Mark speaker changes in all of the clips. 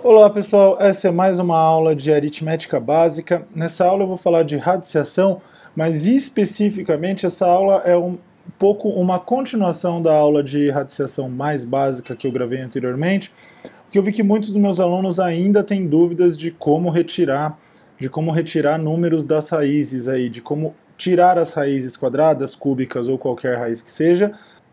Speaker 1: Olá pessoal, essa é mais uma aula de aritmética básica. Nessa aula eu vou falar de radiciação, mas especificamente essa aula é um pouco uma continuação da aula de radiciação mais básica que eu gravei anteriormente, porque eu vi que muitos dos meus alunos ainda têm dúvidas de como retirar números das raízes aí, de como tirar as raízes quadradas, cúbicas ou qualquer raiz que seja.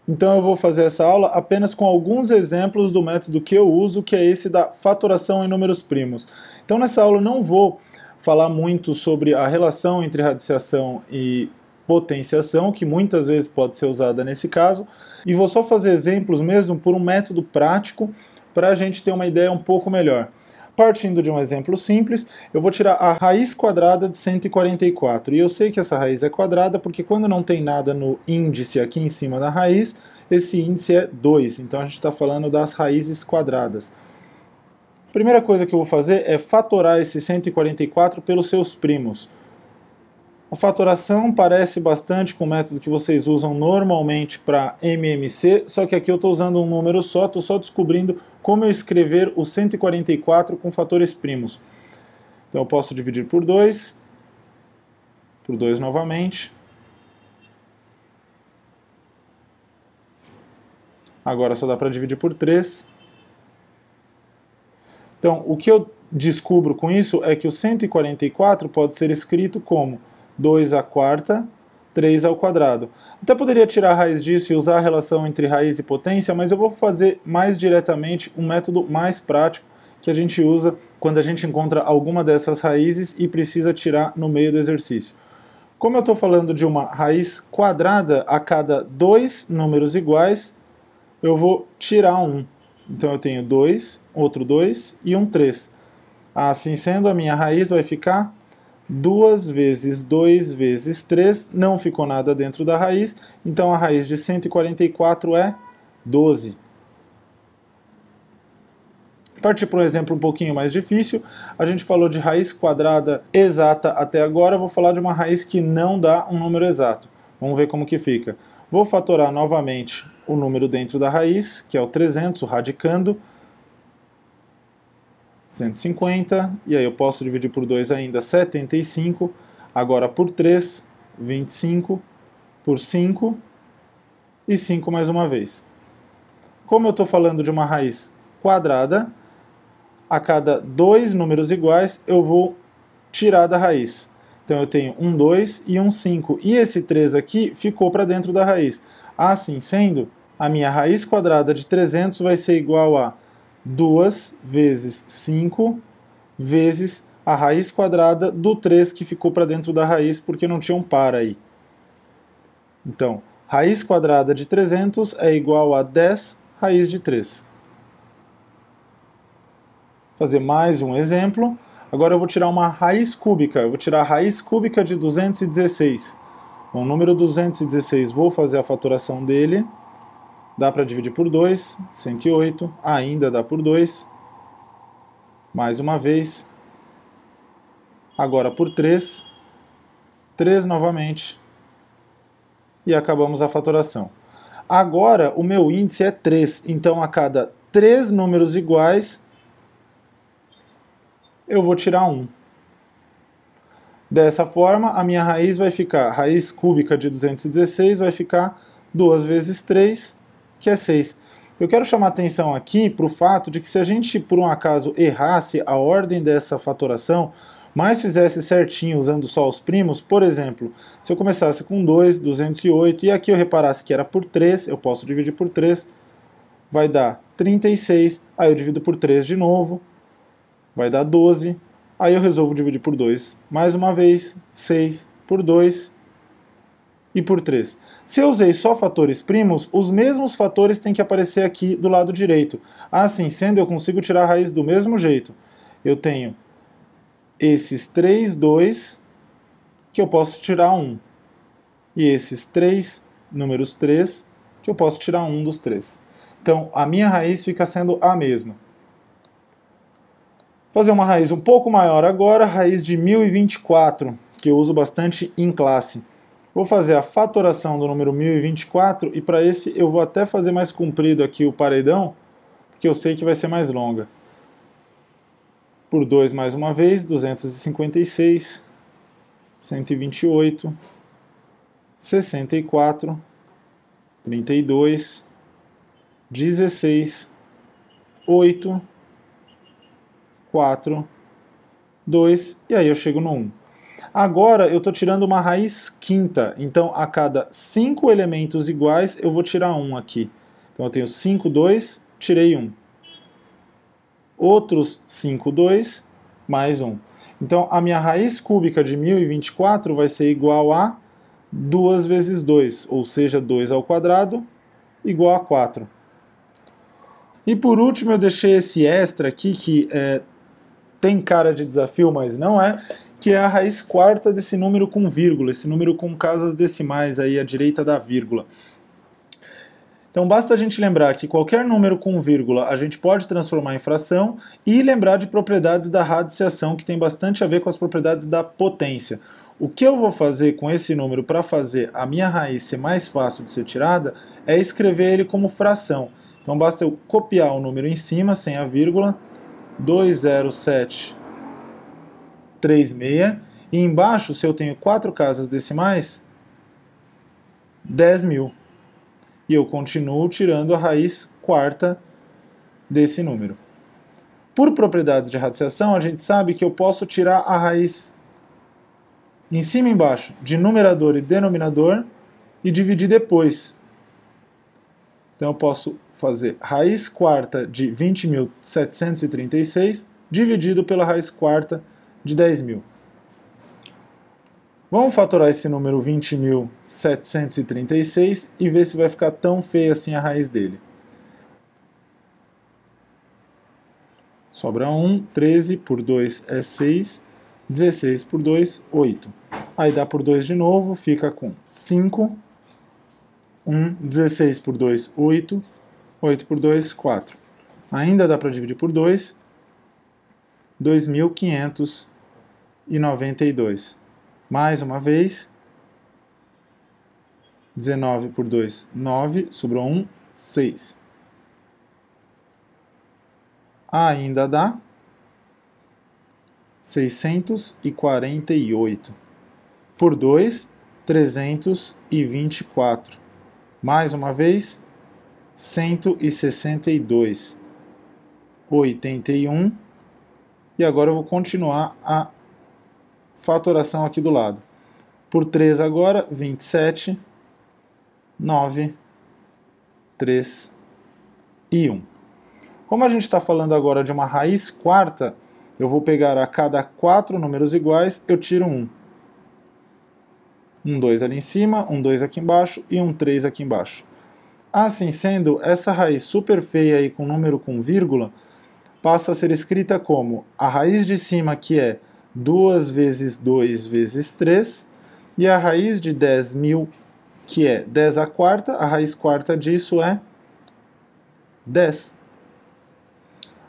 Speaker 1: Então eu vou fazer essa aula apenas com alguns exemplos do método que eu uso, que é esse da fatoração em números primos. Então nessa aula eu não vou falar muito sobre a relação entre radiciação e potenciação, que muitas vezes pode ser usada nesse caso, e vou só fazer exemplos mesmo por um método prático para a gente ter uma ideia um pouco melhor. Partindo de um exemplo simples, eu vou tirar a raiz quadrada de 144. E eu sei que essa raiz é quadrada porque quando não tem nada no índice aqui em cima da raiz, esse índice é 2. Então a gente está falando das raízes quadradas. A primeira coisa que eu vou fazer é fatorar esse 144 pelos seus primos. A fatoração parece bastante com o método que vocês usam normalmente para MMC, só que aqui eu estou usando um número só, estou só descobrindo como eu escrever o 144 com fatores primos. Então eu posso dividir por 2 novamente. Agora só dá para dividir por 3. Então o que eu descubro com isso é que o 144 pode ser escrito como 2 à quarta, 3 ao quadrado. Até poderia tirar a raiz disso e usar a relação entre raiz e potência, mas eu vou fazer mais diretamente um método mais prático que a gente usa quando a gente encontra alguma dessas raízes e precisa tirar no meio do exercício. Como eu estou falando de uma raiz quadrada a cada dois números iguais, eu vou tirar um. Então eu tenho 2, outro 2 e um 3. Assim sendo, a minha raiz vai ficar 2 vezes 2 vezes 3, não ficou nada dentro da raiz, então a raiz de 144 é 12. Partir para um exemplo um pouquinho mais difícil, a gente falou de raiz quadrada exata até agora, eu vou falar de uma raiz que não dá um número exato. Vamos ver como que fica. Vou fatorar novamente o número dentro da raiz, que é o 300, o radicando, 150, e aí eu posso dividir por 2 ainda, 75, agora por 3, 25, por 5, e 5 mais uma vez. Como eu estou falando de uma raiz quadrada, a cada dois números iguais eu vou tirar da raiz. Então eu tenho um 2 e um 5, e esse 3 aqui ficou para dentro da raiz. Assim sendo, a minha raiz quadrada de 300 vai ser igual a 2 vezes 5 vezes a raiz quadrada do 3 que ficou para dentro da raiz porque não tinha um par aí. Então, raiz quadrada de 300 é igual a 10 raiz de 3. Vou fazer mais um exemplo. Agora eu vou tirar uma raiz cúbica. Eu vou tirar a raiz cúbica de 216. Bom, o número 216, vou fazer a fatoração dele. Dá para dividir por 2, 108, ainda dá por 2, mais uma vez, agora por 3, 3 novamente, e acabamos a fatoração. Agora o meu índice é 3, então a cada 3 números iguais, eu vou tirar 1. Dessa forma, a minha raiz vai ficar, raiz cúbica de 216 vai ficar 2 vezes 3, que é 6. Eu quero chamar atenção aqui para o fato de que se a gente, por um acaso, errasse a ordem dessa fatoração, mas fizesse certinho usando só os primos, por exemplo, se eu começasse com 2, 208, e aqui eu reparasse que era por 3, eu posso dividir por 3, vai dar 36, aí eu divido por 3 de novo, vai dar 12, aí eu resolvo dividir por 2 mais uma vez, 6 por 2 e por 3. Se eu usei só fatores primos, os mesmos fatores têm que aparecer aqui do lado direito. Assim sendo, eu consigo tirar a raiz do mesmo jeito. Eu tenho esses 3, 2, que eu posso tirar 1. E esses 3, números 3, que eu posso tirar 1 dos 3. Então, a minha raiz fica sendo a mesma. Vou fazer uma raiz um pouco maior agora, raiz de 1024, que eu uso bastante em classe. Vou fazer a fatoração do número 1024 e para esse eu vou até fazer mais comprido aqui o paredão, porque eu sei que vai ser mais longa. por 2 mais uma vez, 256, 128, 64, 32, 16, 8, 4, 2, e aí eu chego no 1. Agora eu estou tirando uma raiz quinta, então a cada 5 elementos iguais eu vou tirar 1 aqui. Então eu tenho 5, 2, tirei 1. Outros 5, 2, mais 1. Então a minha raiz cúbica de 1024 vai ser igual a 2 vezes 2, ou seja, 2 ao quadrado, igual a 4. E por último eu deixei esse extra aqui, que tem cara de desafio, mas não é, que é a raiz quarta desse número com vírgula, esse número com casas decimais aí à direita da vírgula. Então basta a gente lembrar que qualquer número com vírgula a gente pode transformar em fração e lembrar de propriedades da radiciação, que tem bastante a ver com as propriedades da potência. O que eu vou fazer com esse número para fazer a minha raiz ser mais fácil de ser tirada é escrever ele como fração. Então basta eu copiar o número em cima, sem a vírgula, 20736, e embaixo, se eu tenho 4 casas decimais, 10.000. E eu continuo tirando a raiz quarta desse número. Por propriedades de radiciação, a gente sabe que eu posso tirar a raiz em cima e embaixo, de numerador e denominador, e dividir depois. Então eu posso fazer raiz quarta de 20.736 dividido pela raiz quarta de 10.000. Vamos fatorar esse número 20.736 e ver se vai ficar tão feia assim a raiz dele. Sobra 1, 13 por 2 é 6, 16 por 2, 8. Aí dá por 2 de novo, fica com 5, 1, 16 por 2, 8, 8 por 2, 4. Ainda dá para dividir por 2, 2.592. Mais uma vez, 19 por 2, 9, sobrou 1, 6. Ainda dá 648. Por 2, 324. Mais uma vez, 162. 81. E agora eu vou continuar a fatoração aqui do lado. Por 3 agora, 27, 9, 3 e 1. Como a gente está falando agora de uma raiz quarta, eu vou pegar a cada 4 números iguais, eu tiro 1. Um 2 ali em cima, um 2 aqui embaixo e um 3 aqui embaixo. Assim sendo, essa raiz super feia aí com número com vírgula passa a ser escrita como a raiz de cima, que é 2 vezes 2 vezes 3, e a raiz de 10.000, que é 10 à quarta, a raiz quarta disso é 10.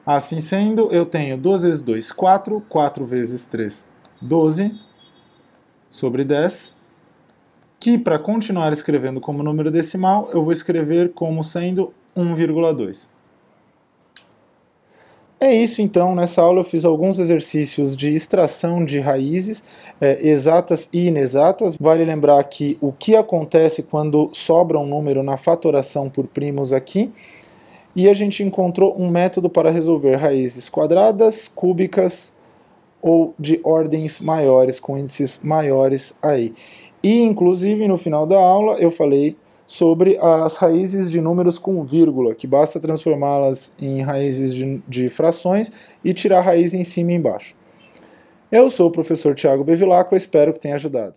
Speaker 1: Assim sendo, eu tenho 2 vezes 2, 4, 4 vezes 3, 12, sobre 10, que para continuar escrevendo como número decimal, eu vou escrever como sendo 1,2. É isso então, nessa aula eu fiz alguns exercícios de extração de raízes, exatas e inexatas. Vale lembrar que o que acontece quando sobra um número na fatoração por primos aqui, e a gente encontrou um método para resolver raízes quadradas, cúbicas ou de ordens maiores, com índices maiores aí. E inclusive no final da aula eu falei sobre as raízes de números com vírgula, que basta transformá-las em raízes de frações e tirar a raiz em cima e embaixo. Eu sou o professor Thiago Bevilacqua, espero que tenha ajudado.